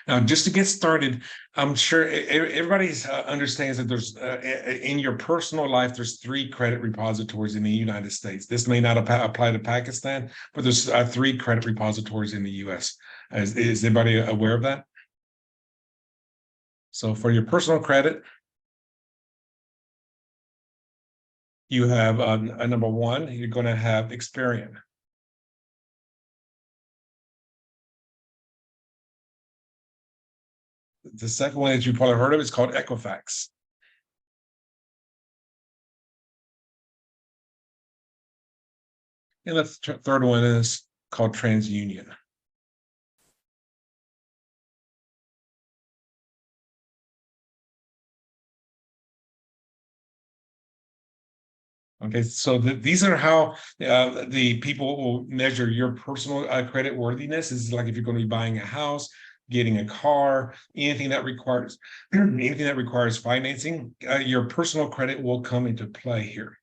Now, just to get started, I'm sure everybody understands that there's in your personal life, there's 3 credit repositories in the United States. This may not apply to Pakistan, but there's 3 credit repositories in the US. Is anybody aware of that? So for your personal credit, you have a number one, you're going to have Experian. The second one that you probably heard of is called Equifax. And the third one is called TransUnion. Okay, so these are how the people will measure your personal credit worthiness. Is like if you're going to be buying a house, getting a car, anything that requires financing, your personal credit will come into play here.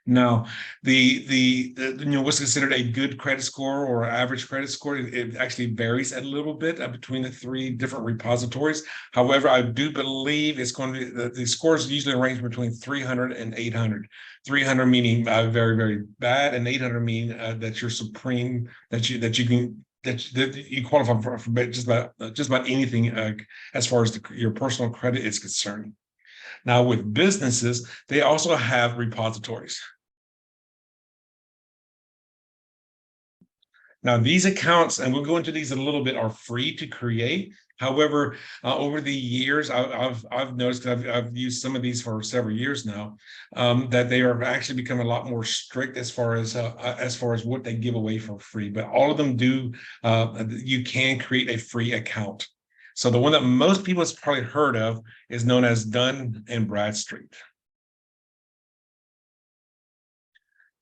Now, the what's considered a good credit score or average credit score, it actually varies a little bit between the 3 different repositories. However, I do believe it's going to be the scores usually range between 300 and 800. 300 meaning very, very bad, and 800 meaning that you're supreme, that you can that you qualify for just about anything as far as your personal credit is concerned. Now, with businesses, they also have repositories. Now, these accounts, and we'll go into these a little bit, are free to create. However, over the years, I've noticed, because I've used some of these for several years now, that they are actually becoming a lot more strict as far as what they give away for free. But all of them do. You can create a free account. So the one that most people have probably heard of is known as Dun and Bradstreet.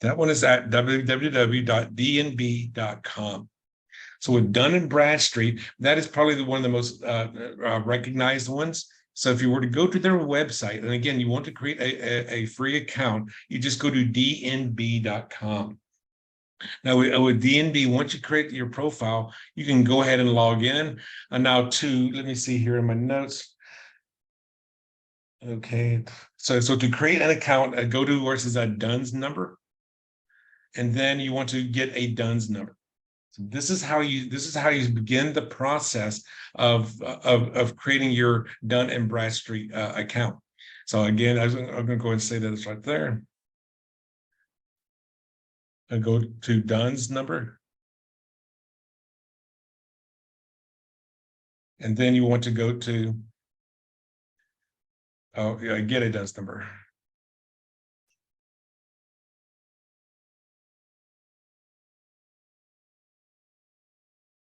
That one is at www.dnb.com. So with Dun & Bradstreet, that is probably one of the most recognized ones. So if you were to go to their website, and again, you want to create a free account, you just go to dnb.com. Now with DNB, once you create your profile, you can go ahead and log in. And now let me see here in my notes. Okay, so to create an account, go to where it says a DUNS number, and then you want to get a DUNS number. So this is how you begin the process of creating your Dun & Bradstreet account. So again, I'm going to go ahead and say that it's right there. I go to DUNS number, and then you want to go to get a DUNS number.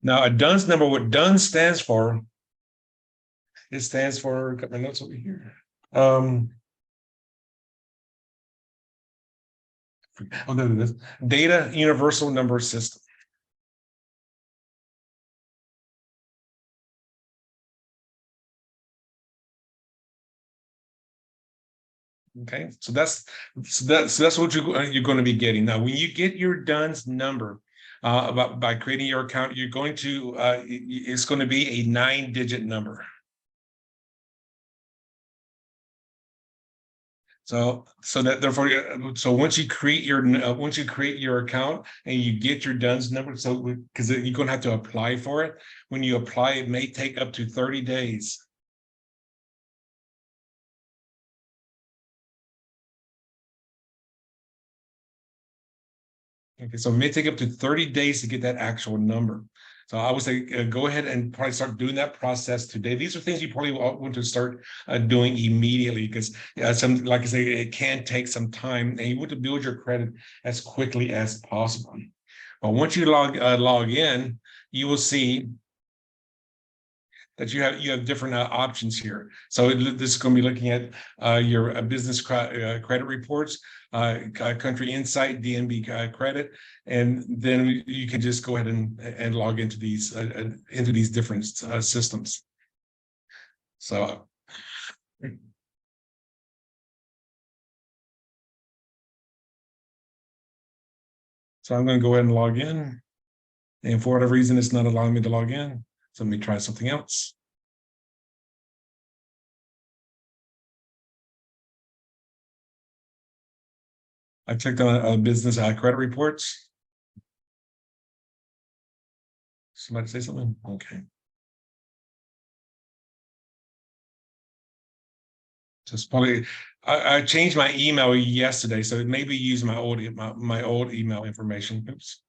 Now, a DUNS number, what DUNS stands for, it stands for, got my notes over here. Oh, there it is. Data Universal Number System. Okay, so that's what you're going to be getting. Now, when you get your DUNS number, by creating your account, you're going to it's going to be a 9-digit number. So once you create your account and you get your DUNS number, so because you're going to have to apply for it. When you apply, it may take up to 30 days. Okay, so it may take up to 30 days to get that actual number. So I would say go ahead and probably start doing that process today. These are things you probably want to start doing immediately, because like I say, it can take some time, and you want to build your credit as quickly as possible. But once you log in, you will see that you have different options here. So this is going to be looking at your business credit reports, country insight, DNB credit, and then you can just go ahead and log into these different systems. So I'm going to go ahead and log in, and for whatever reason, it's not allowing me to log in. So let me try something else. I clicked on business credit reports. Somebody say something? Okay. Just probably, I changed my email yesterday, so it maybe use my old email information. Oops.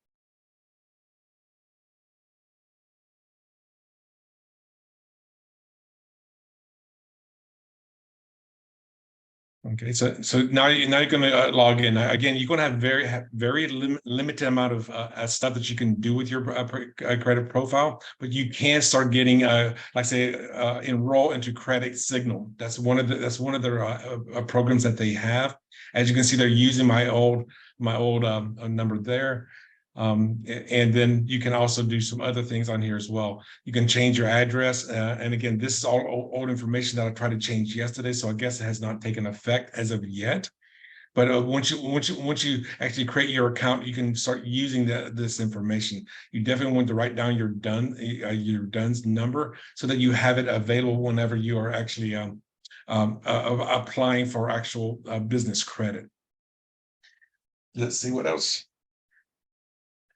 Okay, so now you're going to log in again. You're going to have very limited amount of stuff that you can do with your credit profile, but you can start getting like say enroll into Credit Signal. That's one of the programs that they have. As you can see, they're using my old number there. And then you can also do some other things on here as well. You can change your address. And again, this is all old information that I tried to change yesterday. So I guess it has not taken effect as of yet. But once you actually create your account, you can start using this information. You definitely want to write down your DUNS number so that you have it available whenever you are actually applying for actual business credit. Let's see what else.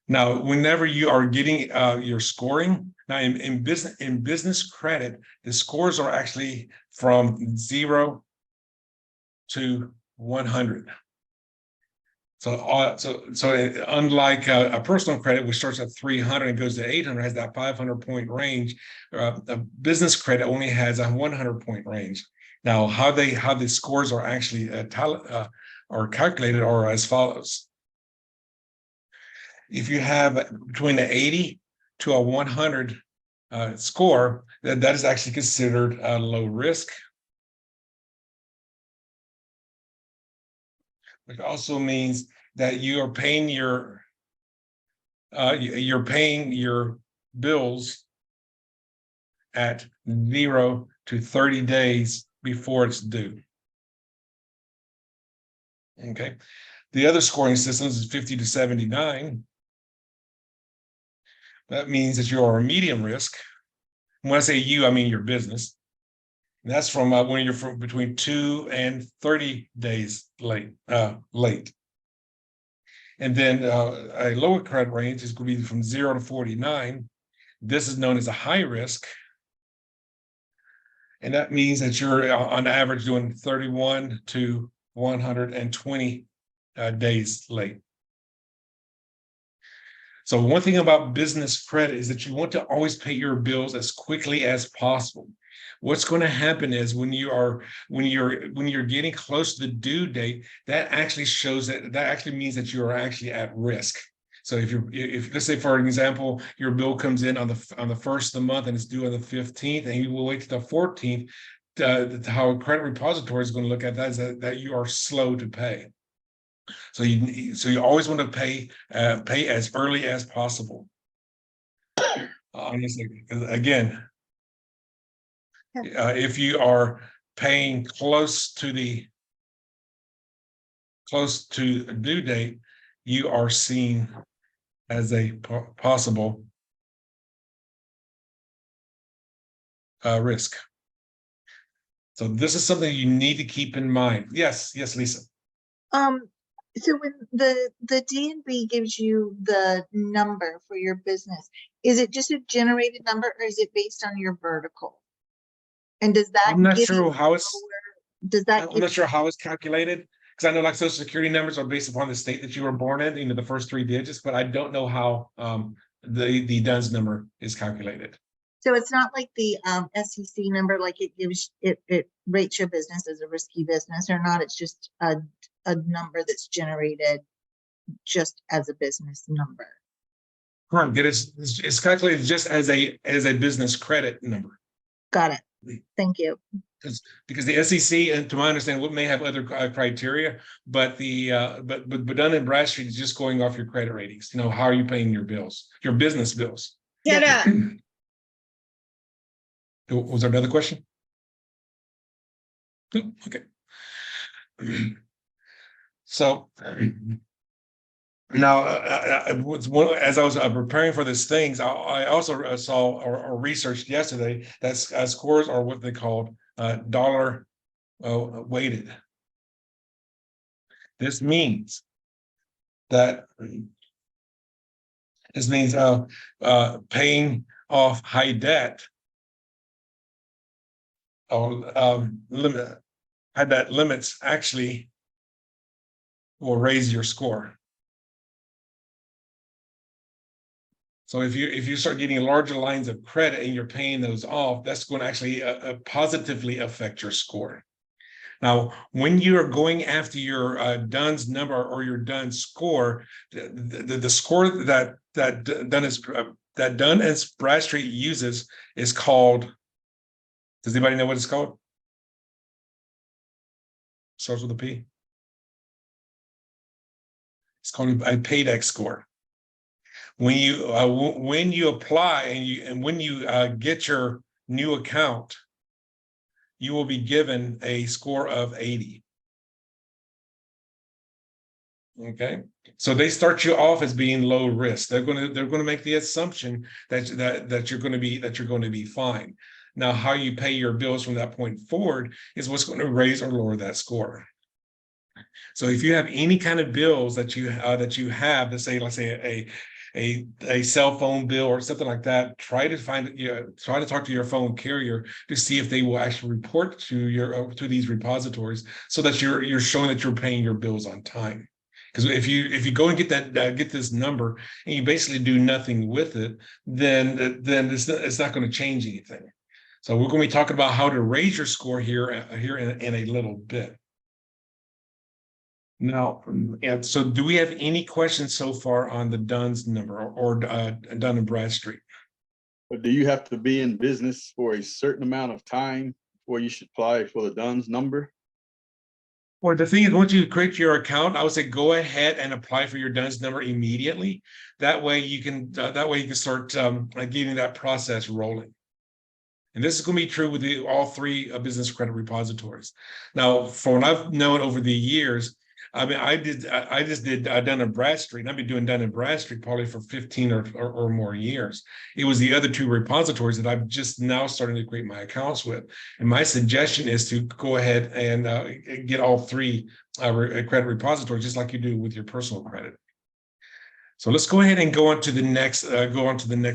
Now, whenever you are getting your scoring, now in business credit, the scores are actually from 0 to 100. So unlike a personal credit, which starts at 300 and goes to 800, has that 500-point range. A business credit only has a 100-point range. Now, how the scores are actually are calculated are as follows. If you have between an 80 to a 100 score, that is actually considered low risk. Which also means that you are paying you're paying your bills at 0 to 30 days before it's due. Okay. The other scoring systems is 50 to 79. That means that you are a medium risk. When I say you, I mean your business. And that's from when you're from between 2 and 30 days late. And then a lower credit range is going to be from 0 to 49. This is known as a high risk. And that means that you're on average doing 31 to 120 days late. So one thing about business credit is that you want to always pay your bills as quickly as possible. What's going to happen is when you're getting close to the due date, that actually shows that actually means that you are actually at risk. So if let's say, for example, your bill comes in on the first of the month and it's due on the 15th, and you will wait to the 14th, how a credit repository is going to look at that is that you are slow to pay. So you always want to pay as early as possible. Honestly, again, if you are paying close to due date, you are seen as a possible risk. So this is something you need to keep in mind. Yes, Lisa. So when the DNB gives you the number for your business, is it just a generated number or is it based on your vertical? And does that I'm not sure how it's I'm not sure how it's calculated, because I know like Social Security numbers are based upon the state that you were born in, the first 3 digits, but I don't know how the DUNS number is calculated. So it's not like the SEC number, like it gives it rates your business as a risky business or not. It's just a number that's generated just as a business number. Correct. It's calculated just as a business credit number. Got it. Thank you. Because the SEC, and to my understanding, may have other criteria, but but Dun & Bradstreet is just going off your credit ratings. How are you paying your bills, your business bills? Yeah. Was there another question? Okay. So Now, as I was preparing for these things, I also saw or researched yesterday that scores are what they called dollar weighted. This means that paying off high debt or high debt limits actually will raise your score. So if you start getting larger lines of credit and you're paying those off, that's going to actually positively affect your score. Now, when you are going after your Dunn's number or your Dunn's score, the score that Dun and Bradstreet uses is called. Does anybody know what it's called? Starts with a P. It's called a paydex score. When you apply and when you get your new account, you will be given a score of 80. Okay, so they start you off as being low risk. They're going to make the assumption that you're going to be fine. Now, how you pay your bills from that point forward is what's going to raise or lower that score. So if you have any kind of bills that you have, let's say a cell phone bill or something like that, try to try to talk to your phone carrier to see if they will actually report to these repositories so that you're showing that you're paying your bills on time. Because if you go and get this number and you basically do nothing with it, then it's not going to change anything. So we're going to be talking about how to raise your score here in a little bit. Now, and so do we have any questions so far on the Dunn's number or Dun and Bradstreet? But do you have to be in business for a certain amount of time before you should apply for the Dunn's number? Well, the thing is, once you create your account, I would say go ahead and apply for your Dunn's number immediately. That way you can start getting that process rolling. And this is going to be true with all three business credit repositories. Now, from what I've known over the years, I mean, I just did Dun and Bradstreet, and I've been doing Dun and Bradstreet probably for 15 or more years. It was the other two repositories that I'm just now starting to create my accounts with. And my suggestion is to go ahead and get all three credit repositories, just like you do with your personal credit. So let's go ahead and go on to the next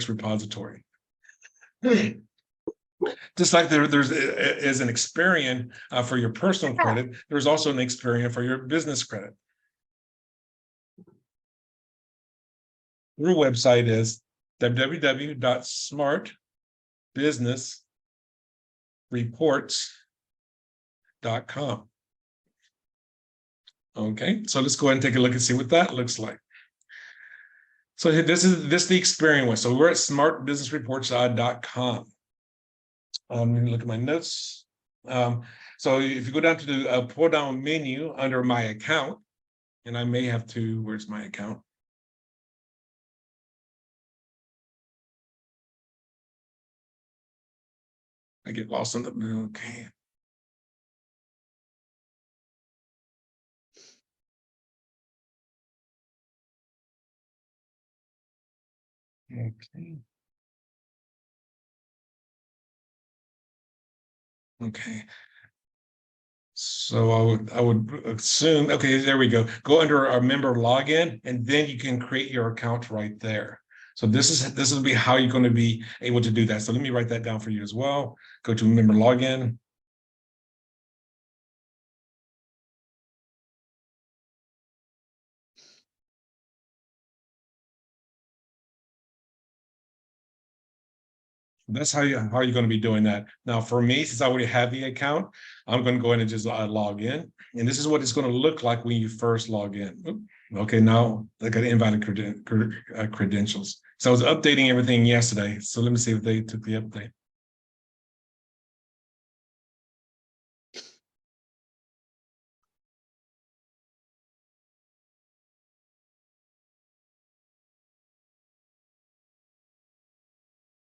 repository. Just like there is an Experian for your personal credit, there's also an Experian for your business credit. Their website is www.smartbusinessreports.com. Okay, so let's go ahead and take a look and see what that looks like. So this is the Experian one. So we're at smartbusinessreports.com. Let me look at my notes. So if you go down to the pull down menu under my account, and I may have to, where's my account? I get lost on the, okay. Okay. Okay. So I would assume, okay, there we go. Go under our member login, and then you can create your account right there. So this will be how you're going to be able to do that. So let me write that down for you as well. Go to member login. That's how you're going to be doing that. Now, for me, since I already have the account, I'm going to go ahead and just log in. And this is what it's going to look like when you first log in. Okay, now I got invalid credentials. So I was updating everything yesterday. So let me see if they took the update.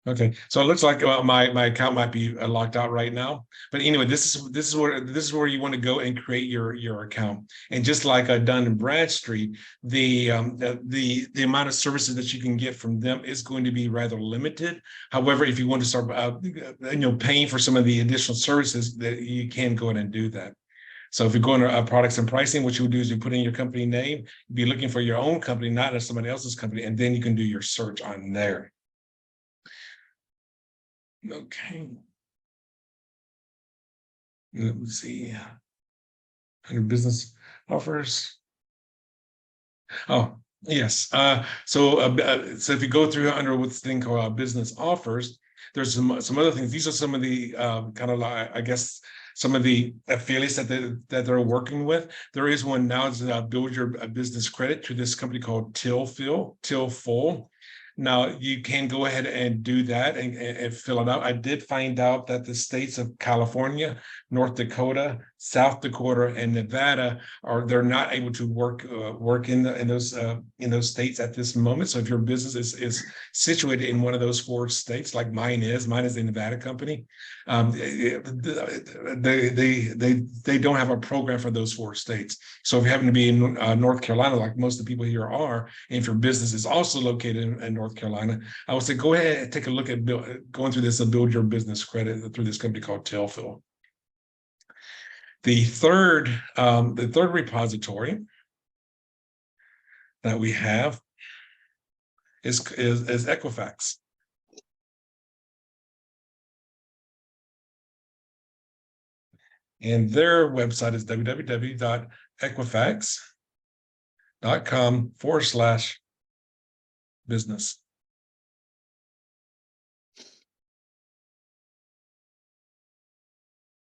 Okay, so it looks like my account might be locked out right now. But anyway, this is where you want to go and create your account. And just like Dun and Bradstreet, the amount of services that you can get from them is going to be rather limited. However, if you want to start paying for some of the additional services, that you can go ahead and do that. So if you go into products and pricing, what you would do is you put in your company name, be looking for your own company, not as somebody else's company, and then you can do your search on there. Okay. Let me see. Under business offers. Oh, yes. So if you go through under what's thing called business offers, there's some other things. These are some of the kind of like, I guess, some of the affiliates that they're working with. There is one now is build your business credit to this company called Tillful. Now you can go ahead and do that and fill it out. I did find out that the states of California, North Dakota, South Dakota, and Nevada they're not able to work in those states at this moment. So if your business is situated in one of those 4 states, like mine is a Nevada company, they don't have a program for those 4 states. So if you happen to be in North Carolina, like most of the people here are, and if your business is also located in North Carolina, I would say go ahead and take a look at going through this and build your business credit through this company called Tailfill. The third repository that we have is Equifax. And their website is www.equifax.com/business.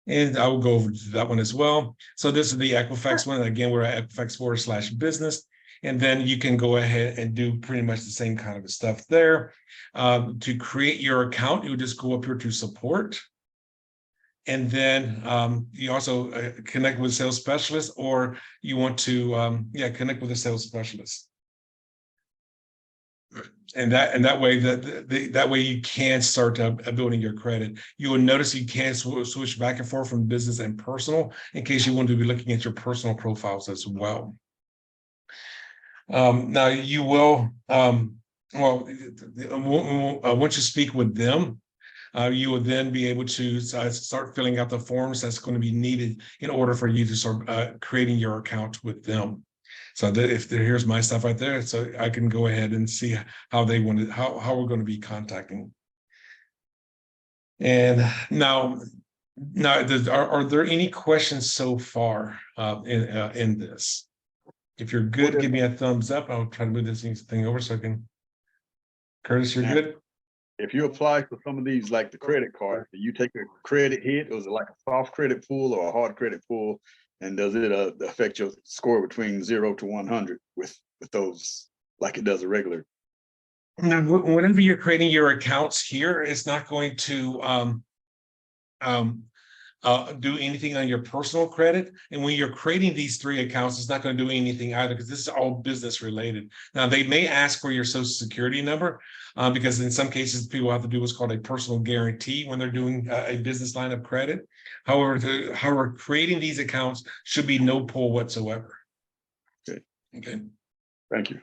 And I will go over to that one as well. So this is the Equifax one. Again, we're at Equifax/business. And then you can go ahead and do pretty much the same kind of stuff there. To create your account, you would just go up here to support. And then you also connect with a sales specialist, or you want to connect with a sales specialist. And that way that way you can start building your credit. You will notice you can switch back and forth from business and personal in case you want to be looking at your personal profiles as well. Now you will once you speak with them, you will then be able to start filling out the forms that's going to be needed in order for you to start creating your account with them. So that here's my stuff right there, so I can go ahead and see how they want to, how we're going to be contacting. And now are there any questions so far in this? If you're good, give me a thumbs up. I'll try to move this thing over so I can. Curtis, you're good. If you apply for some of these, like the credit card, do you take a credit hit, or is it like a soft credit pull or a hard credit pull? And does it affect your score between 0 to 100 with those, like it does a regular? Now, whenever you're creating your accounts here, it's not going to do anything on your personal credit. And when you're creating these 3 accounts, it's not going to do anything either, because this is all business related. Now, they may ask for your social security number, because in some cases, people have to do what's called a personal guarantee when they're doing a business line of credit. However, creating these accounts should be no pull whatsoever. Okay. Thank you.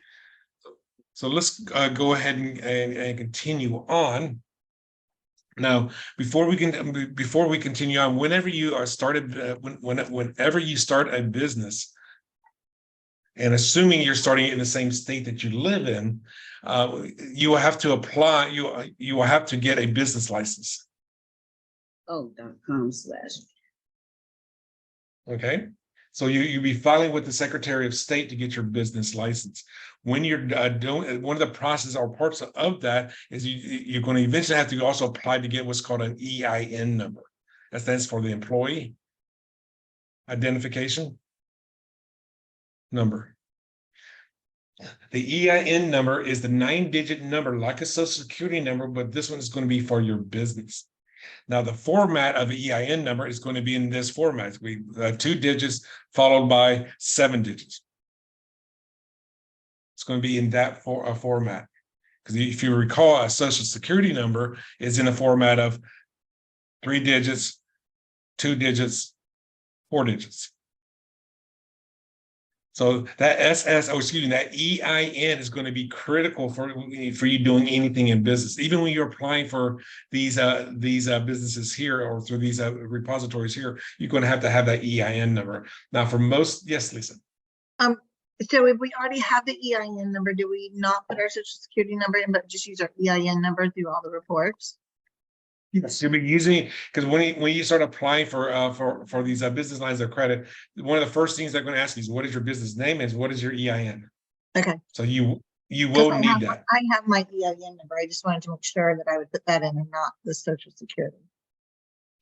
So let's go ahead and continue on. Now, before we continue on, whenever you are started, whenever you start a business, and assuming you're starting in the same state that you live in, you will have to apply. You will have to get a business license. .com/. Okay, so you'll be filing with the Secretary of State to get your business license. When you're doing one of the processes or parts of that is you're going to eventually have to also apply to get what's called an EIN number. That stands for the Employee Identification Number. The EIN number is the 9-digit number, like a social security number, but this one is going to be for your business. Now, the format of the EIN number is going to be in this format. 2 digits followed by 7 digits. It's going to be in that format. Because if you recall, a social security number is in the format of 3 digits, 2 digits, 4 digits. So that that EIN is going to be critical for you doing anything in business. Even when you're applying for these businesses here or through these repositories here, you're going to have that EIN number. Now, for most, yes, Lisa. So if we already have the EIN number, do we not put our social security number in, but just use our EIN number through all the reports? Yes, you'll be using, because when you start applying for these business lines of credit, one of the first things they're going to ask you is what is your business name and what is your EIN. Okay. So you 'Cause will need that. I have my EIN number. I just wanted to make sure that I would put that in and not the social security.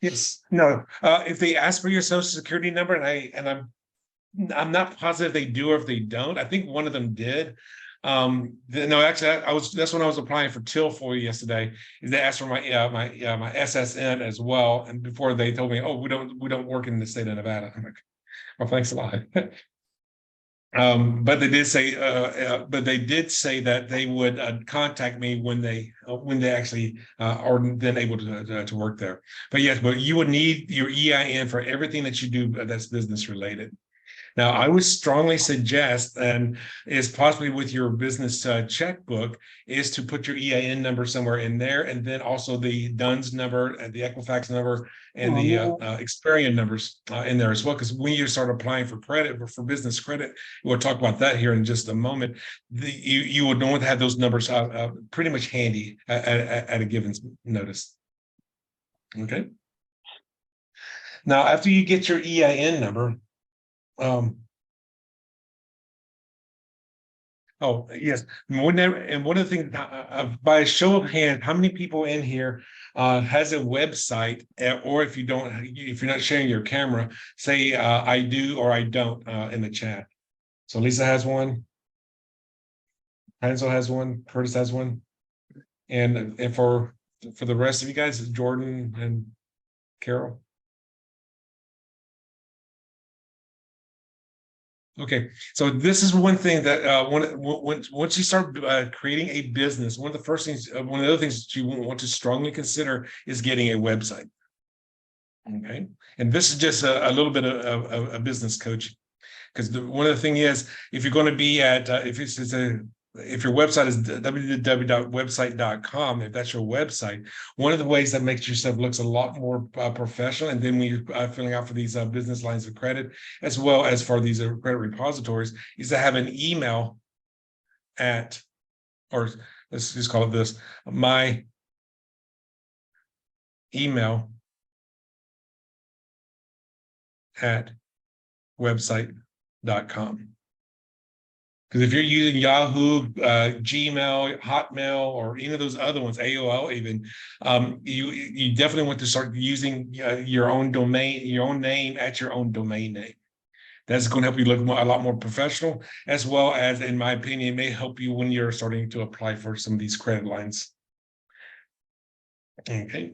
Yes. No. If they ask for your social security number, and I'm not positive they do or if they don't. I think one of them did. No, actually, that's when I was applying for Tilfoy yesterday. Is they asked for my SSN as well, and before they told me, oh, we don't work in the state of Nevada. I'm like, well, thanks a lot. But they did say, that they would contact me when they actually are then able to work there. But yes, but you would need your EIN for everything that you do that's business related. Now, I would strongly suggest, and is possibly with your business checkbook, is to put your EIN number somewhere in there, and then also the DUNS number and the Equifax number and the Experian numbers in there as well. Because when you start applying for credit or for business credit, we'll talk about that here in just a moment. You would want to have those numbers pretty much handy at a given notice. Okay. Now, after you get your EIN number. Oh, yes. One of the things, by a show of hands, how many people in here has a website, or if you're not sharing your camera, say I do or I don't in the chat. So Lisa has one, Hansel has one, Curtis has one, and for the rest of you guys, Jordan and Carol. Okay, so this is one thing that once you start creating a business, one of the first things, one of the other things that you want to strongly consider is getting a website. Okay, and this is just a little bit of a business coaching, because one of the thing is, if you're going to be at if your website is www.website.com, if that's your website, one of the ways that makes yourself looks a lot more professional, and then when you're filling out for these business lines of credit, as well as for these credit repositories, is to have an email at, or let's just call it this, my email at website.com. Because if you're using Yahoo, Gmail, Hotmail, or any of those other ones, AOL even, you definitely want to start using your own domain, your own name at your own domain name. That's going to help you look a lot more professional, as well as, in my opinion, may help you when you're starting to apply for some of these credit lines. Okay.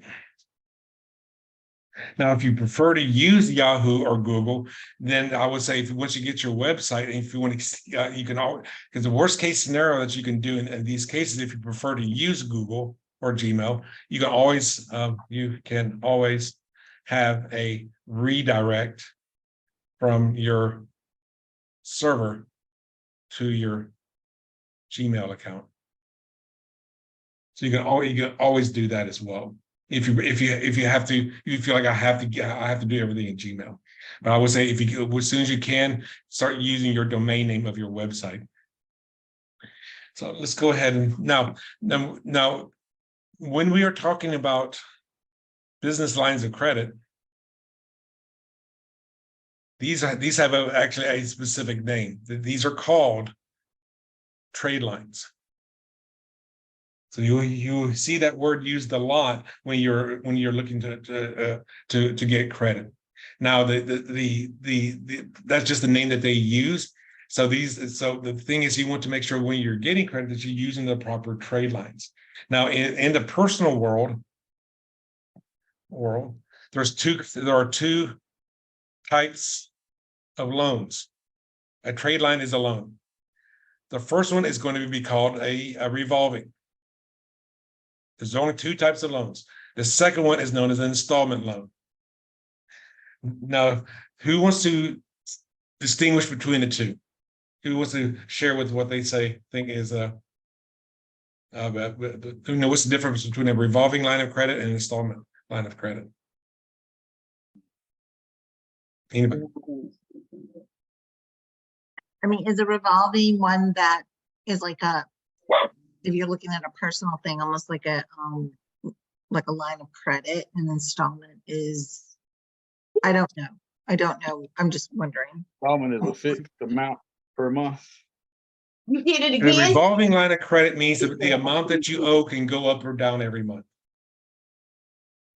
Now, if you prefer to use Yahoo or Google, then I would say once you get your website, and if you want to, you can always, because the worst case scenario that you can do in these cases, if you prefer to use Google or Gmail, you can always have a redirect from your server to your Gmail account. So you can always do that as well. If you have to, you feel like I have to do everything in Gmail. But I would say as soon as you can, start using your domain name of your website. So let's go ahead and now when we are talking about business lines of credit, these have actually a specific name. These are called trade lines. So you see that word used a lot when you're looking to get credit. Now that's just the name that they use. So the thing is, you want to make sure when you're getting credit that you're using the proper trade lines. Now in the personal world, there are two types of loans. A trade line is a loan. The first one is going to be called a revolving. There's only two types of loans. The second one is known as an installment loan. Now, who wants to distinguish between the two? Who wants to share with what they think is what's the difference between a revolving line of credit and an installment line of credit? Anybody? I mean, is a revolving one that is like if you're looking at a personal thing, almost like a line of credit, and installment is, I don't know. I'm just wondering. Installment is a fixed amount per month. You did it A again? revolving line of credit means that the amount that you owe can go up or down every month.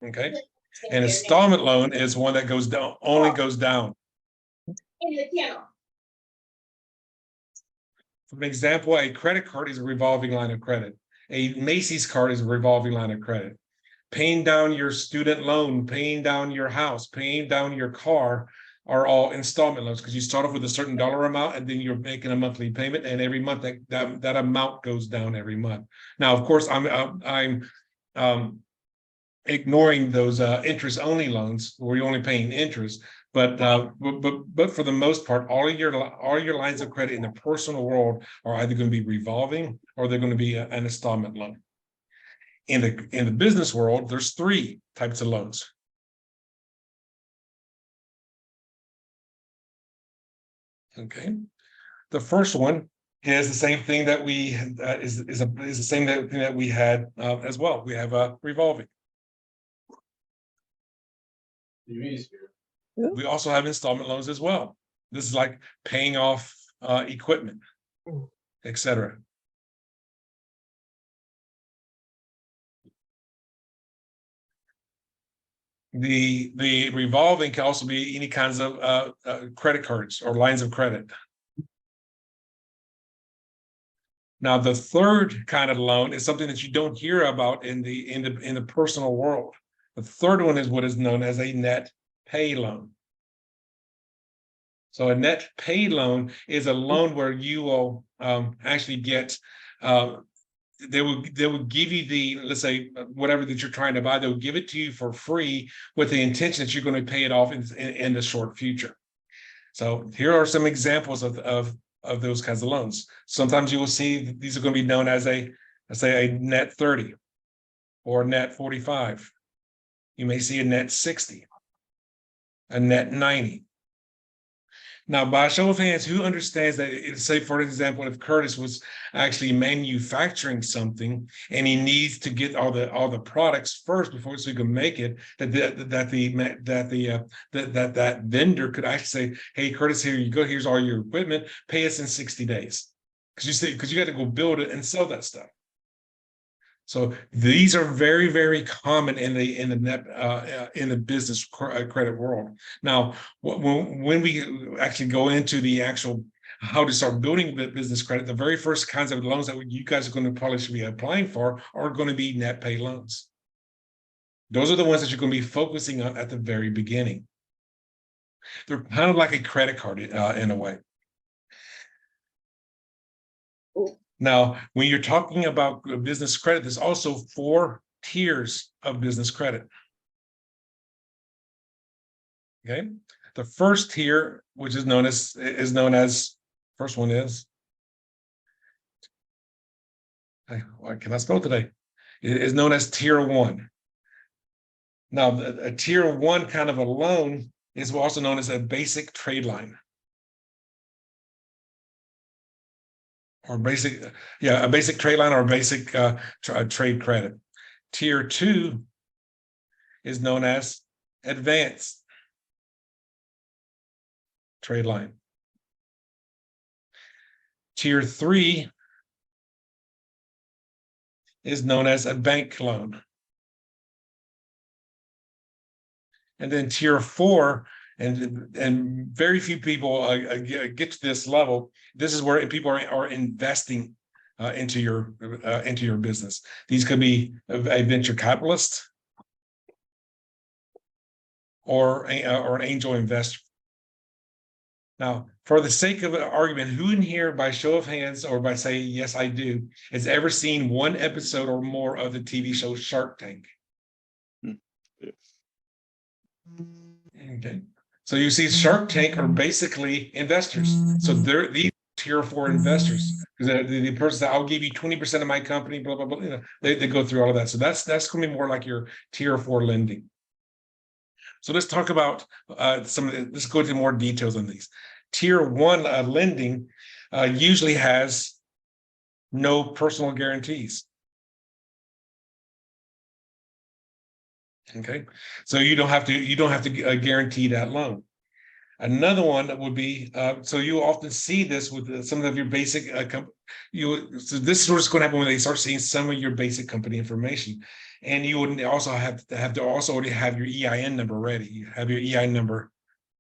Okay. An installment loan is one that goes down, only goes down. In the kennel. For an example, a credit card is a revolving line of credit. A Macy's card is a revolving line of credit. Paying down your student loan, paying down your house, paying down your car are all installment loans, because you start off with a certain dollar amount and then you're making a monthly payment, and every month that amount goes down every month. Now, of course, I'm ignoring those interest only loans where you're only paying interest, but for the most part, all your lines of credit in the personal world are either going to be revolving or they're going to be an installment loan. In the business world, there's three types of loans. Okay, the first one is the same thing that we is the same thing that we had as well. We have a revolving. We also have installment loans as well. This is like paying off equipment, etc. The revolving can also be any kinds of credit cards or lines of credit. Now, the third kind of loan is something that you don't hear about in the personal world. The third one is what is known as a net pay loan. So a net pay loan is a loan where you will actually get they will give you the, let's say, whatever that you're trying to buy, they'll give it to you for free with the intention that you're going to pay it off in the short future. So here are some examples of those kinds of loans. Sometimes you will see these are going to be known as let's say a net 30 or a net 45. You may see a net 60, a net 90. Now, by a show of hands, who understands that, say, for example, if Curtis was actually manufacturing something and he needs to get all the products first before so he can make it, that vendor could actually say, hey, Curtis, here you go, here's all your equipment, pay us in 60 days. Because you got to go build it and sell that stuff. So these are very, very common in the business credit world. Now, when we actually go into the actual how to start building business credit, the very first kinds of loans that you guys are going to probably should be applying for are going to be net pay loans. Those are the ones that you're going to be focusing on at the very beginning. They're kind of like a credit card in a way. Now, when you're talking about business credit, there's also 4 tiers of business credit. Okay, the first tier, which is known as first one is, I cannot spell today. It is known as tier 1. Now, a tier 1 kind of a loan is also known as a basic trade line. Or a basic trade line or basic trade credit. Tier 2 is known as advanced trade line. Tier 3 is known as a bank loan. And then tier 4, and very few people get to this level. This is where people are investing into your business. These could be a venture capitalist or an angel investor. Now, for the sake of an argument, who in here, by show of hands or by saying, yes, I do, has ever seen one episode or more of the TV show Shark Tank? Yes. Okay. So you see, Shark Tank are basically investors. So they're these tier 4 investors. Because the person that I'll give you 20% of my company, blah, blah, blah. You know, they go through all of that. So that's going to be more like your tier 4 lending. So let's talk about let's go into more details on these. Tier 1 lending usually has no personal guarantees. Okay, so you don't have to guarantee that loan. Another one that would be so you often see this with some of your basic so this is what's going to happen when they start seeing some of your basic company information, and you would also have to also already have your EIN number ready. You have your EIN number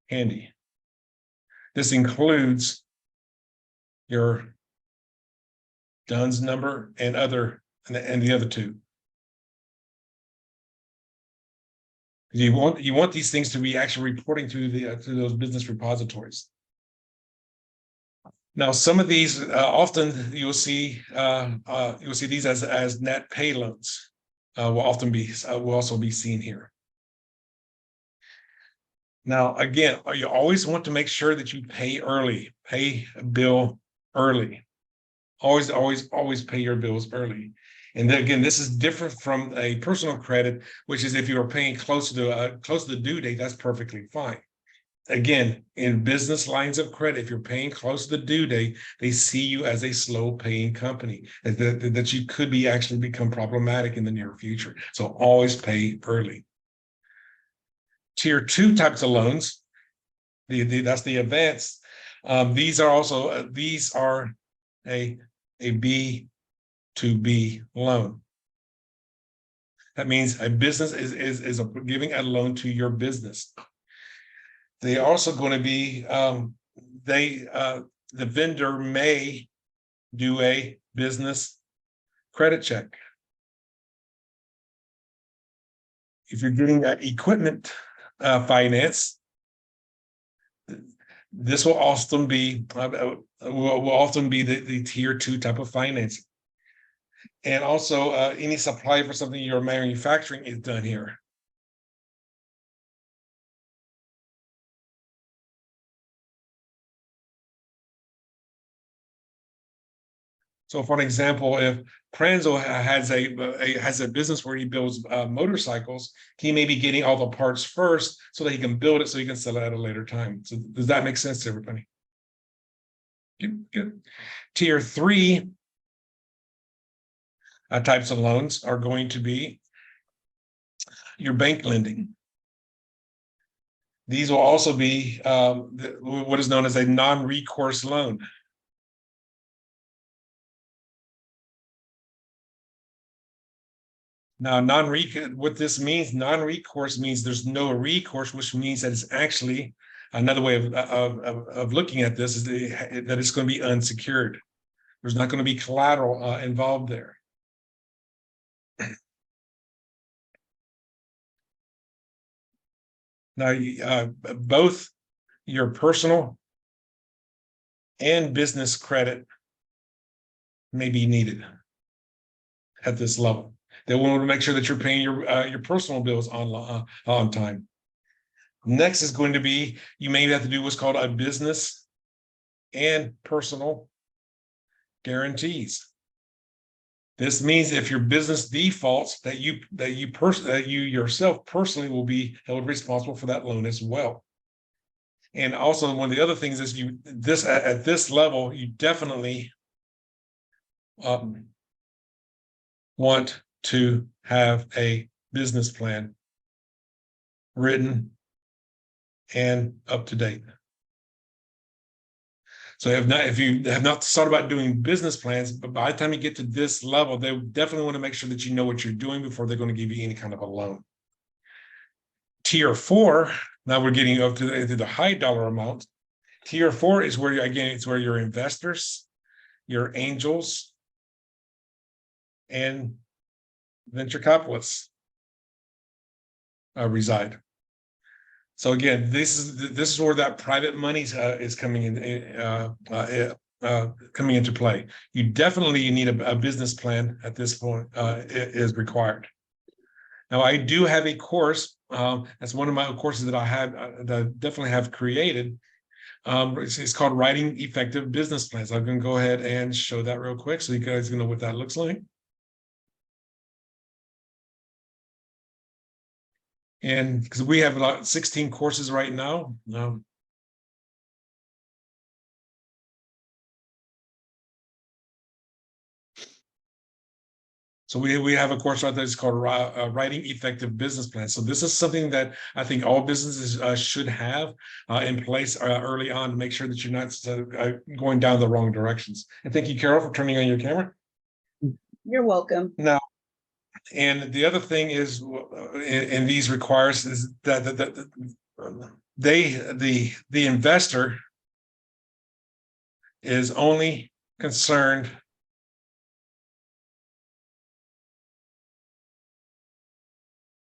handy. This includes your DUNS number and the other two. You want these things to be actually reporting to those business repositories. Now, some of these often you'll see these as net pay loans. Will also be seen here. Now, again, you always want to make sure that you pay early, pay a bill early. Always pay your bills early. And then again, this is different from a personal credit, which is if you are paying close to the due date, that's perfectly fine. Again, in business lines of credit, if you're paying close to the due date, they see you as a slow paying company, that you could actually become problematic in the near future. So always pay early. Tier 2 types of loans, that's the advanced. These are a B2B loan. That means a business is giving a loan to your business. They also going to be the vendor may do a business credit check. If you're getting equipment finance, this will often be the tier 2 type of financing. And also any supply for something you're manufacturing is done here. So, for an example, if Pranzo has a business where he builds motorcycles, he may be getting all the parts first so that he can build it so he can sell it at a later time. So, does that make sense to everybody? Good. Tier 3 types of loans are going to be your bank lending. These will also be what is known as a non-recourse loan. Now, what this means, non-recourse means there's no recourse, which means that it's actually another way of looking at this is that it's going to be unsecured. There's not going to be collateral involved there. Now, both your personal and business credit may be needed at this level. They want to make sure that you're paying your personal bills on time. Next is going to be, you may have to do what's called a business and personal guarantees. This means if your business defaults, that you yourself personally will be held responsible for that loan as well. And also, one of the other things is at this level, you definitely want to have a business plan written and up to date. So if you have not thought about doing business plans, but by the time you get to this level, they definitely want to make sure that you know what you're doing before they're going to give you any kind of a loan. Tier 4, now we're getting up to the high dollar amount. Tier 4 is where, it's where your investors, your angels, and venture capitalists reside. So again, this is where that private money is coming in, coming into play. You definitely need a business plan at this point. Is required. Now, I do have a course. That's one of my courses that I have that I definitely have created. It's called Writing Effective Business Plans. I'm going to go ahead and show that real quick so you guys can know what that looks like. And because we have about 16 courses right now. So we have a course out there that's called Writing Effective Business Plans. So this is something that I think all businesses should have in place early on to make sure that you're not going down the wrong directions. And thank you, Carol, for turning on your camera. You're welcome. Now, and the other thing is, and these requires is that the investor is only concerned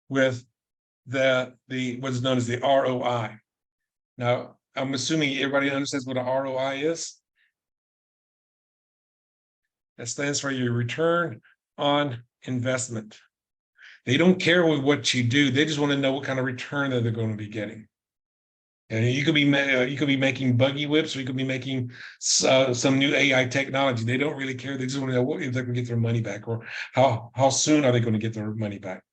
with what's known as the ROI. Now, I'm assuming everybody understands what an ROI is. That stands for your return on investment. They don't care what you do. They just want to know what kind of return that they're going to be getting. And you could be making buggy whips, or you could be making some new AI technology. They don't really care. They just want to know if they can get their money back, or how soon are they going to get their money back.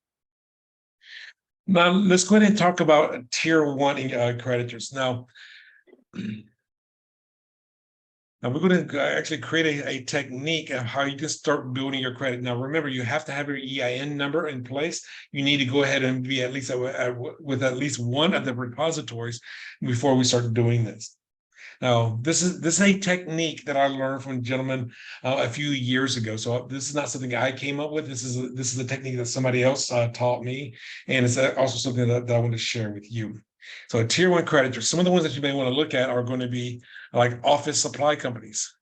Now, let's go ahead and talk about tier 1 creditors. Now we're going to actually create a technique of how you can start building your credit. Now, remember, you have to have your EIN number in place. You need to go ahead and be at least with at least one of the repositories before we start doing this. Now, this is a technique that I learned from a gentleman a few years ago. So this is not something I came up with. This is a technique that somebody else taught me, and it's also something that I want to share with you. So a tier 1 creditor, some of the ones that you may want to look at are going to be like office supply companies.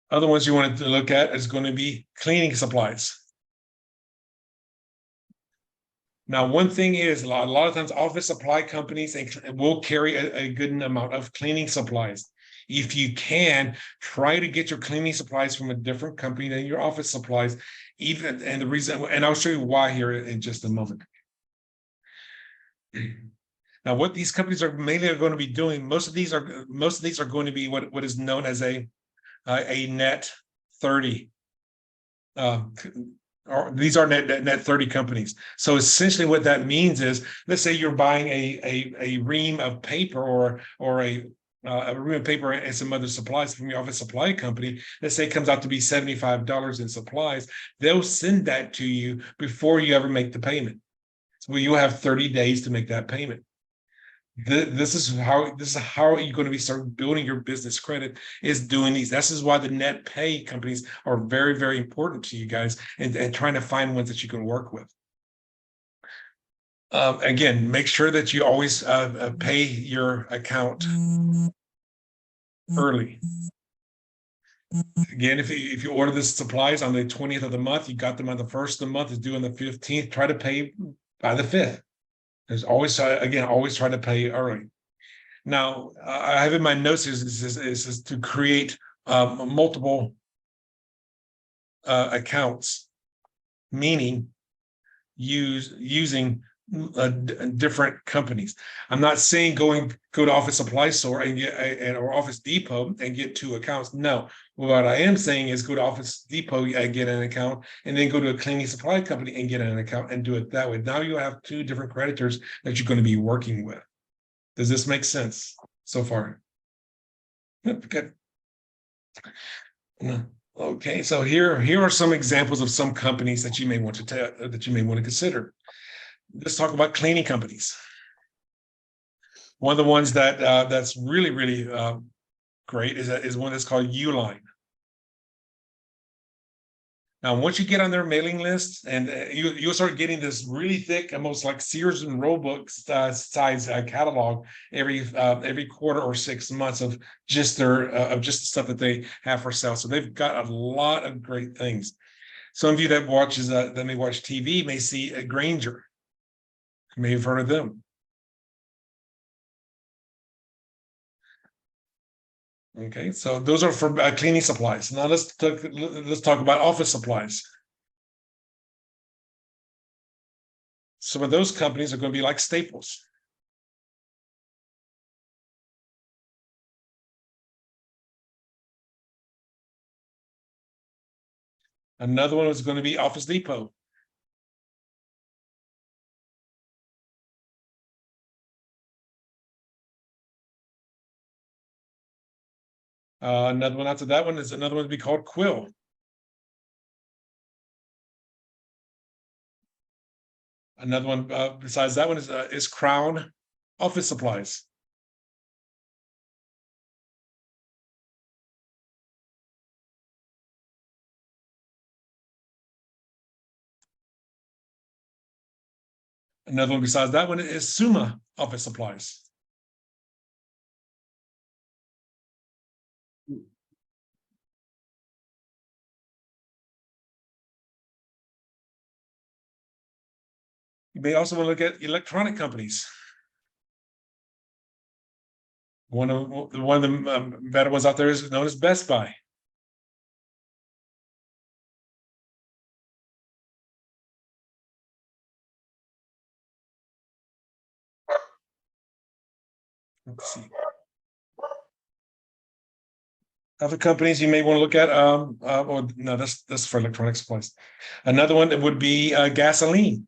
Other ones you want to look at is going to be cleaning supplies. Now, one thing is a lot of times office supply companies will carry a good amount of cleaning supplies. If you can, try to get your cleaning supplies from a different company than your office supplies. And the reason, and I'll show you why here in just a moment. Now, what these companies are mainly going to be doing, most of these are going to be what is known as a net 30. Or these are net 30 companies. So essentially what that means is, let's say you're buying a ream of paper or a ream of paper and some other supplies from your office supply company. Let's say it comes out to be $75 in supplies. They'll send that to you before you ever make the payment. So you'll have 30 days to make that payment. This is how you're going to be start building your business credit, is doing these. This is why the net pay companies are very, very important to you guys, and trying to find ones that you can work with. Again, make sure that you always pay your account early. Again, if you order the supplies on the 20th of the month, you got them on the 1st of the month, is due on the 15th, try to pay by the 5th. There's always, again, always try to pay early. Now, I have in my notes is to create multiple accounts, meaning using different companies. I'm not saying go to Office Supply Store and get or Office Depot and get 2 accounts. No, what I am saying is go to Office Depot and get an account, and then go to a cleaning supply company and get an account, and do it that way. Now you have 2 different creditors that you're going to be working with. Does this make sense so far? Good. Okay, so here are some examples of some companies that you may want to consider. Let's talk about cleaning companies. One of the ones that that's really, really great is one that's called Uline. Now, once you get on their mailing list, and you'll start getting this really thick, almost like Sears and Roebuck size catalog every quarter or 6 months of just the stuff that they have for sale. So they've got a lot of great things. Some of you that may watch TV may see a Granger. You may have heard of them. Okay, so those are for cleaning supplies. Now let's talk about office supplies. Some of those companies are going to be like Staples. Another one is going to be Office Depot. Another one after that one is another one to be called Quill. Another one besides that one is Crown Office Supplies. Another one besides that one is Suma Office Supplies. You may also want to look at electronic companies. One of the better ones out there is known as Best Buy. Let's see. Other companies you may want to look at, or no, that's for electronic supplies. Another one that would be gasoline.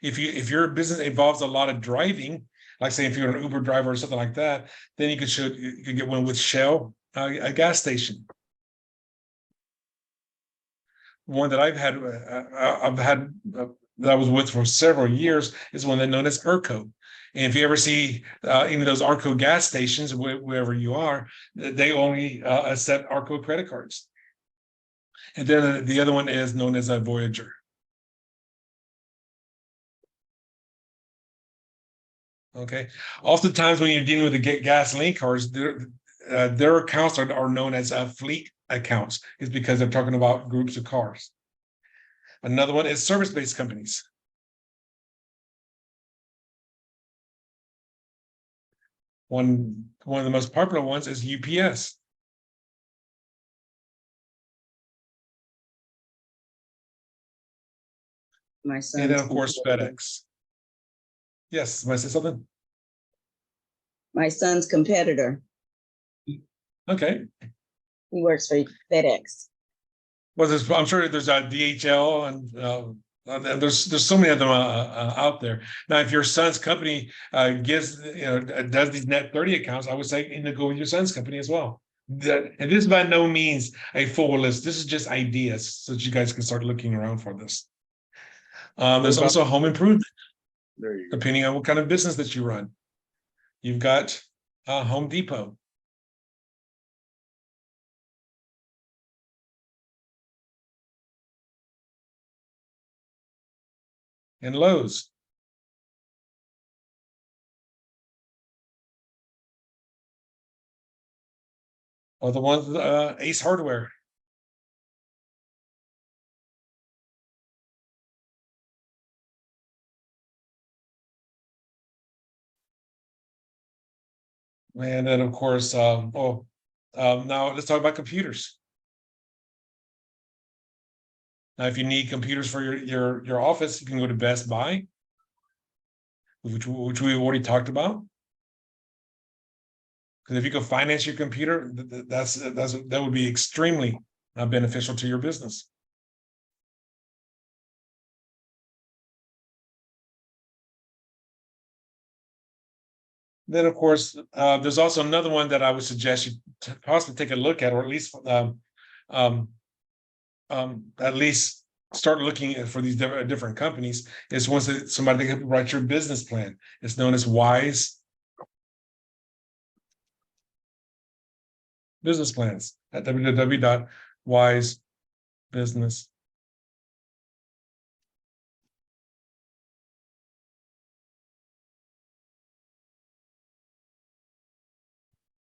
If your business involves a lot of driving, like say if you're an Uber driver or something like that, then you could get one with Shell, a gas station. One that I've had that I was with for several years is one that known as ERCO. And if you ever see any of those ARCO gas stations, wherever you are, they only accept ARCO credit cards. And then the other one is known as a Voyager. Okay. Oftentimes when you're dealing with the gasoline cars, their accounts are known as fleet accounts. It's because they're talking about groups of cars. Another one is service-based companies. One of the most popular ones is UPS. My And son's then of course FedEx. Yes, am I say something? my son's competitor. Okay. He works for FedEx. Well, I'm sure there's a DHL and there's so many of them out there. Now, if your son's company does these net 30 accounts, I would say go with your son's company as well. And this is by no means a full list. This is just ideas so that you guys can start looking around for this. There's also home improvement. There you go. Depending on what kind of business that you run. You've got Home Depot. And Lowe's. Or the ones Ace Hardware. And then of course, now let's talk about computers. Now, if you need computers for your office, you can go to Best Buy, which we already talked about. Because if you can finance your computer, that would be extremely beneficial to your business. Then, of course, there's also another one that I would suggest you possibly take a look at, or at least start looking for these different companies. Is once somebody can write your business plan. It's known as WISE Business Plans at www.wisebusiness.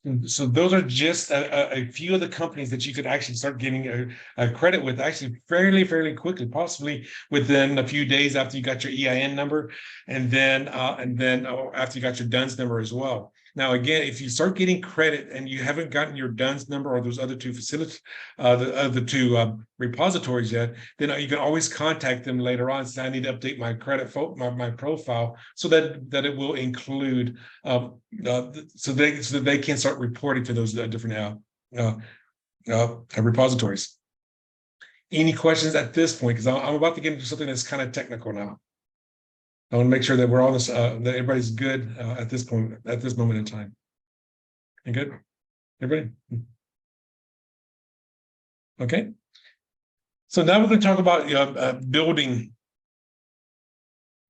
And so those are just a few of the companies that you could actually start getting a credit with actually fairly quickly, possibly within a few days after you got your EIN number, and then after you got your DUNS number as well. Now, again, if you start getting credit and you haven't gotten your DUNS number or those other two facilities, the other two repositories yet, then you can always contact them later on. Say, I need to update my credit my profile so that it will include so that they can start reporting to those different repositories. Any questions at this point? Because I'm about to get into something that's kind of technical now. I want to make sure that we're all this that everybody's good at this point, at this moment in time. You good? Everybody? Okay. So now we're going to talk about building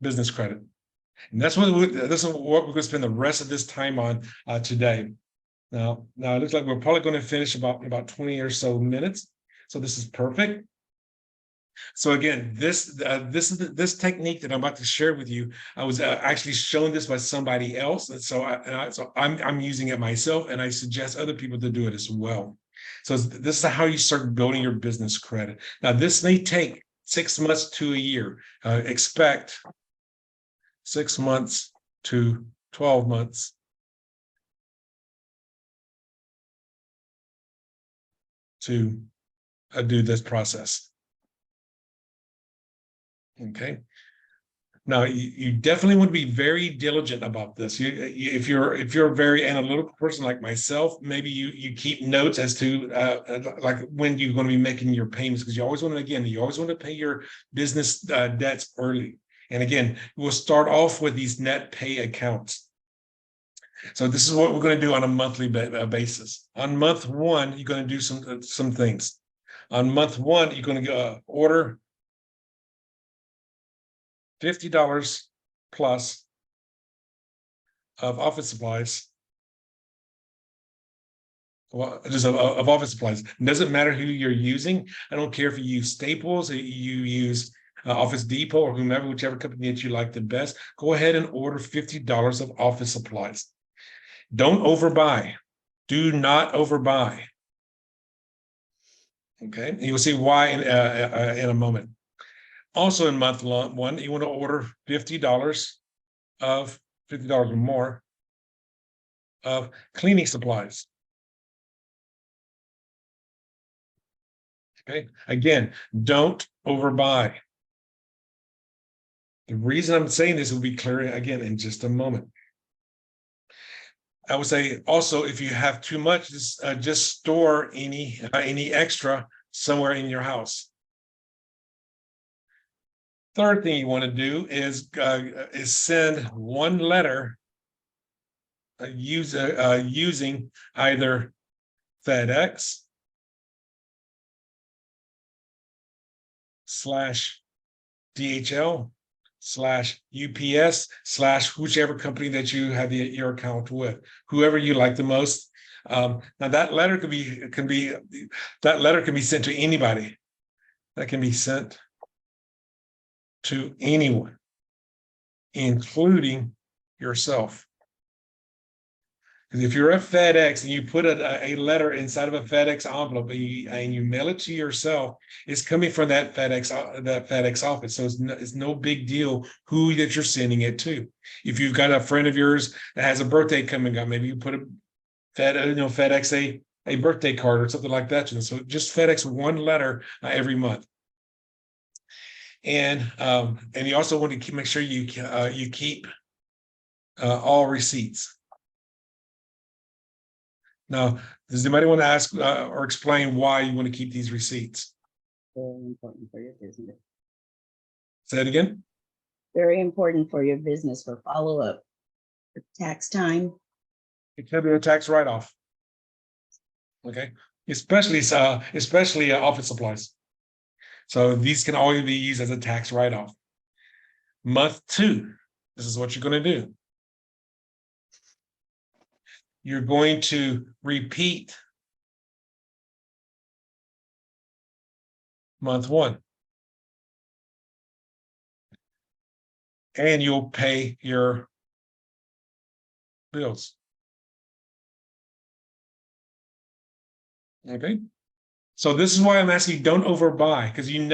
business credit, and this is what we're going to spend the rest of this time on today. Now it looks like we're probably going to finish about 20 or so minutes. So this is perfect. So again, this technique that I'm about to share with you, I was actually shown this by somebody else, and so I'm using it myself, and I suggest other people to do it as well. So this is how you start building your business credit. Now this may take 6 months to a year. Expect 6 months to 12 months. To do this process. Okay. Now you definitely want to be very diligent about this. If you're a very analytical person like myself, maybe you keep notes as to like when you're going to be making your payments, because you always want to pay your business debts early. And again, we'll start off with these net pay accounts. So this is what we're going to do on a monthly basis. On month one, you're going to do some things. On month one, you're going to order $50 plus of office supplies. Well, just of office supplies. It doesn't matter who you're using. I don't care if you use Staples, you use Office Depot, or whichever company that you like the best. Go ahead and order $50 of office supplies. Don't overbuy. Do not overbuy. Okay, and you'll see why in a moment. Also, in month one, you want to order $50 or more of cleaning supplies. Okay, again, don't overbuy. The reason I'm saying this will be clear again in just a moment. I would say also, if you have too much, just store any extra somewhere in your house. Third thing you want to do is send one letter using either FedEx / DHL / UPS / whichever company that you have your account with, whoever you like the most. Now that letter can be sent to anybody. That can be sent to anyone, including yourself. Because if you're at FedEx and you put a letter inside of a FedEx envelope and you mail it to yourself, it's coming from that FedEx office. So it's no big deal who that you're sending it to. If you've got a friend of yours that has a birthday coming up, maybe you put FedEx a birthday card or something like that. So just FedEx one letter every month. And you also want to make sure you keep all receipts. Now, does anybody want to ask or explain why you want to keep these receipts? Very important for your business. Say it again. Very important for your business for follow-up. For tax time. It could be a tax write-off. Okay, especially office supplies. So these can always be used as a tax write-off. Month two, this is what you're going to do. You're going to repeat month one. And you'll pay your bills. Okay. So this is why I'm asking you don't overbuy, because in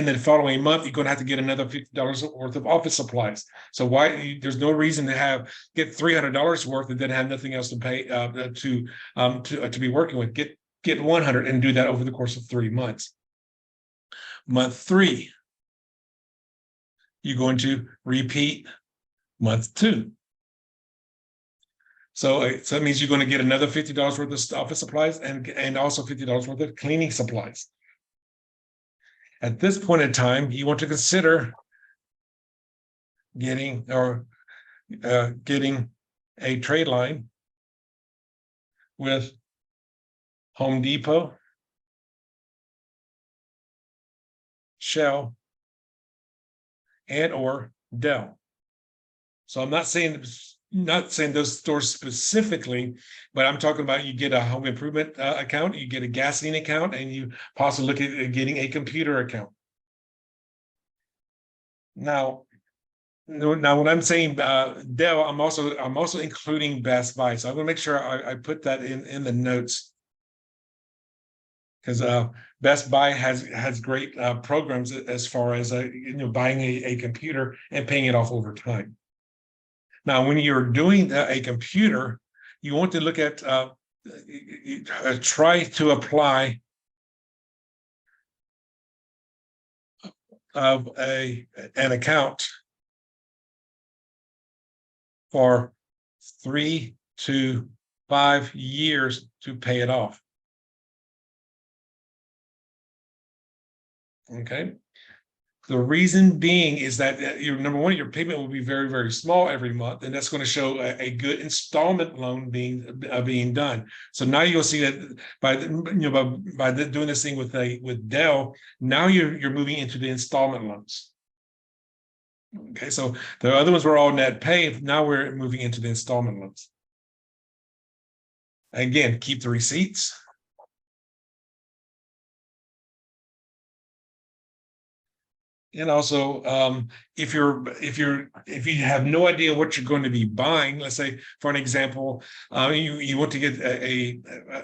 the following month you're going to have to get another $50 worth of office supplies. So there's no reason to get $300 worth and then have nothing else to pay to be working with. Get 100 and do that over the course of 3 months. Month 3, you're going to repeat month 2. So that means you're going to get another $50 worth of office supplies and also $50 worth of cleaning supplies. At this point in time, you want to consider getting a trade line with Home Depot, Shell, and or Dell. So I'm not saying those stores specifically, but I'm talking about you get a home improvement account, you get a gasoline account, and you possibly look at getting a computer account. Now when I'm saying Dell, I'm also including Best Buy. So I'm going to make sure I put that in the notes, because Best Buy has great programs as far as buying a computer and paying it off over time. Now, when you're doing a computer, you want to look at try to apply an account for 3 to 5 years to pay it off. Okay. The reason being is that number one, your payment will be very, very small every month, and that's going to show a good installment loan being done. So now you'll see that by doing this thing with Dell, now you're moving into the installment loans. Okay, so the other ones were all net pay. Now we're moving into the installment loans. Again, keep the receipts. And also, if you have no idea what you're going to be buying, let's say for an example, you want to get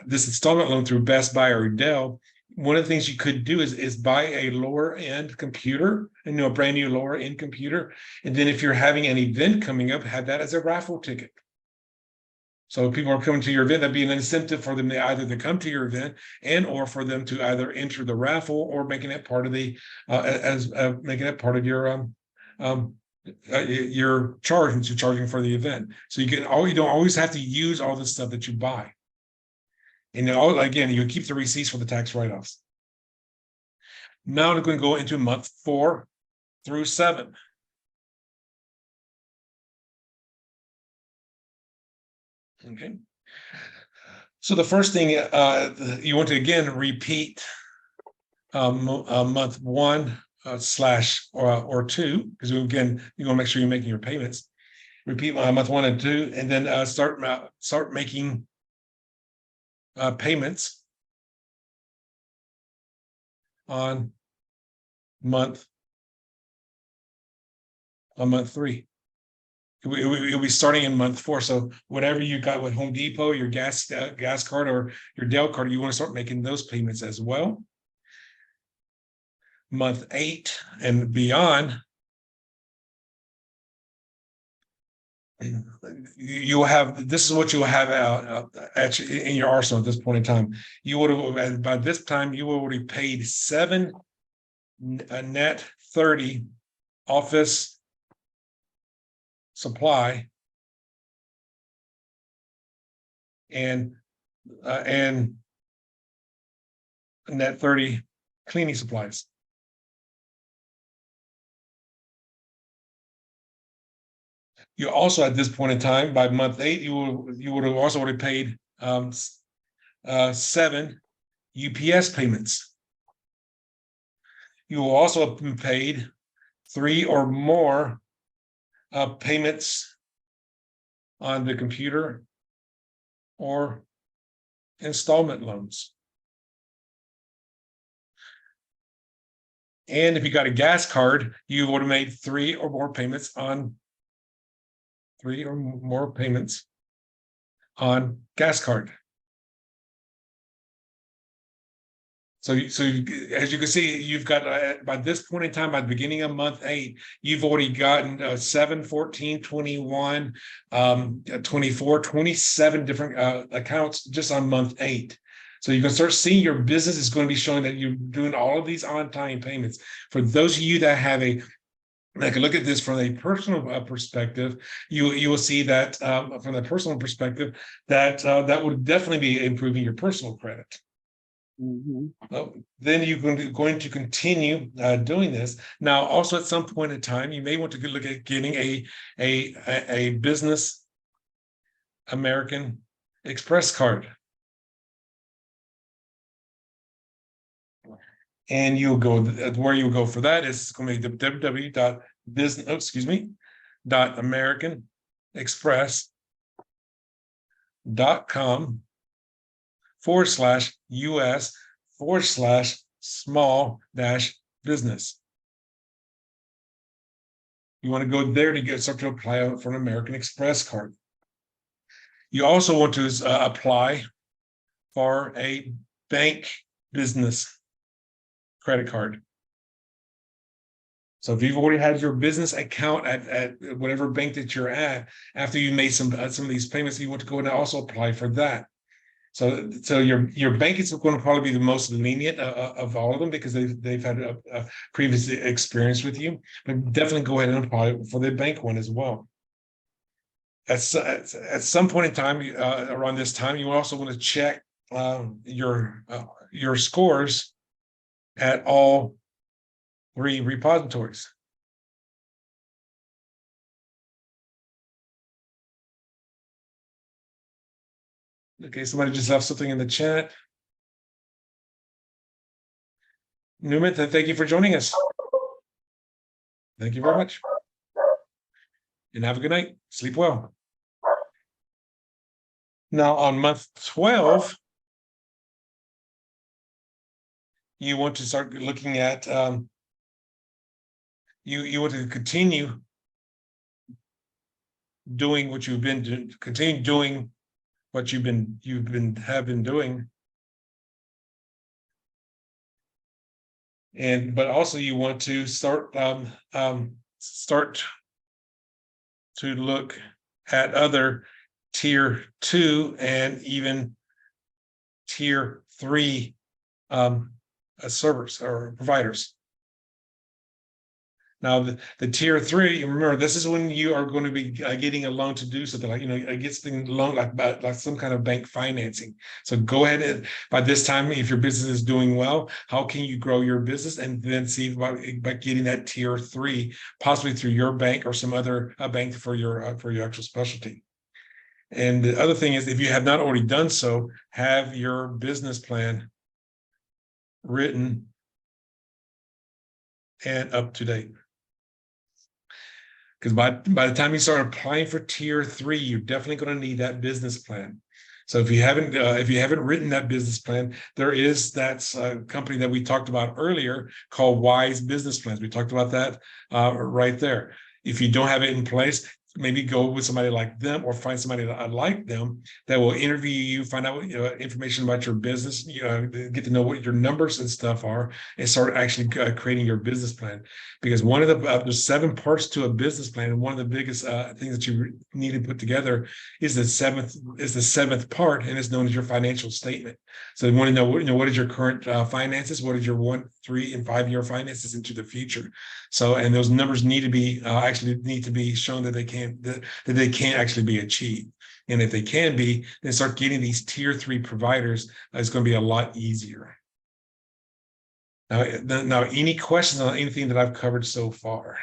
this installment loan through Best Buy or Dell. One of the things you could do is buy a lower end computer, a brand new lower end computer, and then if you're having an event coming up, have that as a raffle ticket. So if people are coming to your event, that'd be an incentive for them to either come to your event or for them to either enter the raffle or making it part of making it part of your charge, which you're charging for the event. So you don't always have to use all the stuff that you buy. And again, you keep the receipts for the tax write-offs. Now I'm going to go into month 4 through 7. Okay. So the first thing you want to again repeat month 1 or 2, because again you want to make sure you're making your payments. Repeat month 1 and 2, and then start making payments on month 3. You'll be starting in month 4. So whatever you got with Home Depot, your gas card or your Dell card, you want to start making those payments as well. Month 8 and beyond, you have this is what you will have in your arsenal at this point in time. You would have by this time you already paid 7 net 30 office supply and net 30 cleaning supplies. You also, at this point in time, by month 8, you would have also already paid 7 UPS payments. You will also have paid 3 or more payments on the computer or installment loans. And if you got a gas card, you would have made 3 or more payments on gas card. As you can see, you've got by this point in time, by the beginning of month 8, you've already gotten 7, 14, 21, 24, 27 different accounts just on month 8. So you can start seeing your business is going to be showing that you're doing all of these on-time payments. For those of you that have like look at this from a personal perspective, you will see that from the personal perspective that that would definitely be improving your personal credit. Then you're going to continue doing this. Now, also at some point in time, you may want to look at getting a business American Express card. And you'll go where you go for that is going to be www.americanexpress.com/US/small-business. You want to go there to start to apply for an American Express card. You also want to apply for a bank business credit card. So if you've already had your business account at whatever bank that you're at, after you made some of these payments, you want to go and also apply for that. So your bank is going to probably be the most lenient of all of them because they've had a previous experience with you. But definitely go ahead and apply for the bank one as well. At some point in time, around this time, you also want to check your scores at all 3 repositories. Okay, somebody just left something in the chat. Newman, thank you for joining us. Thank you very much. And have a good night. Sleep well. Now on month 12, you want to start looking at you want to continue doing what you've been doing, continue doing what have been doing. But also you want to start to look at other tier 2 and even tier 3 servers or providers. Now, the tier 3, remember, this is when you are going to be getting a loan to do something like, get the loan like some kind of bank financing. So go ahead and by this time, if your business is doing well, how can you grow your business and then see about getting that tier 3, possibly through your bank or some other bank for your actual specialty. And the other thing is, if you have not already done so, have your business plan written and up to date. Because by the time you start applying for tier 3, you're definitely going to need that business plan. So if you haven't written that business plan, there is that company that we talked about earlier called Wise Business Plans. We talked about that right there. If you don't have it in place, maybe go with somebody like them or find somebody like them that will interview you, find out information about your business, get to know what your numbers and stuff are, and start actually creating your business plan. Because one of there's 7 parts to a business plan, and one of the biggest things that you need to put together is the seventh part, and it's known as your financial statement. So you want to know what is your current finances, what is your 1, 3, and 5 year finances into the future. So, and those numbers need to be shown that they can actually be achieved. And if they can be, then start getting these tier 3 providers. It's going to be a lot easier. Now, any questions on anything that I've covered so far?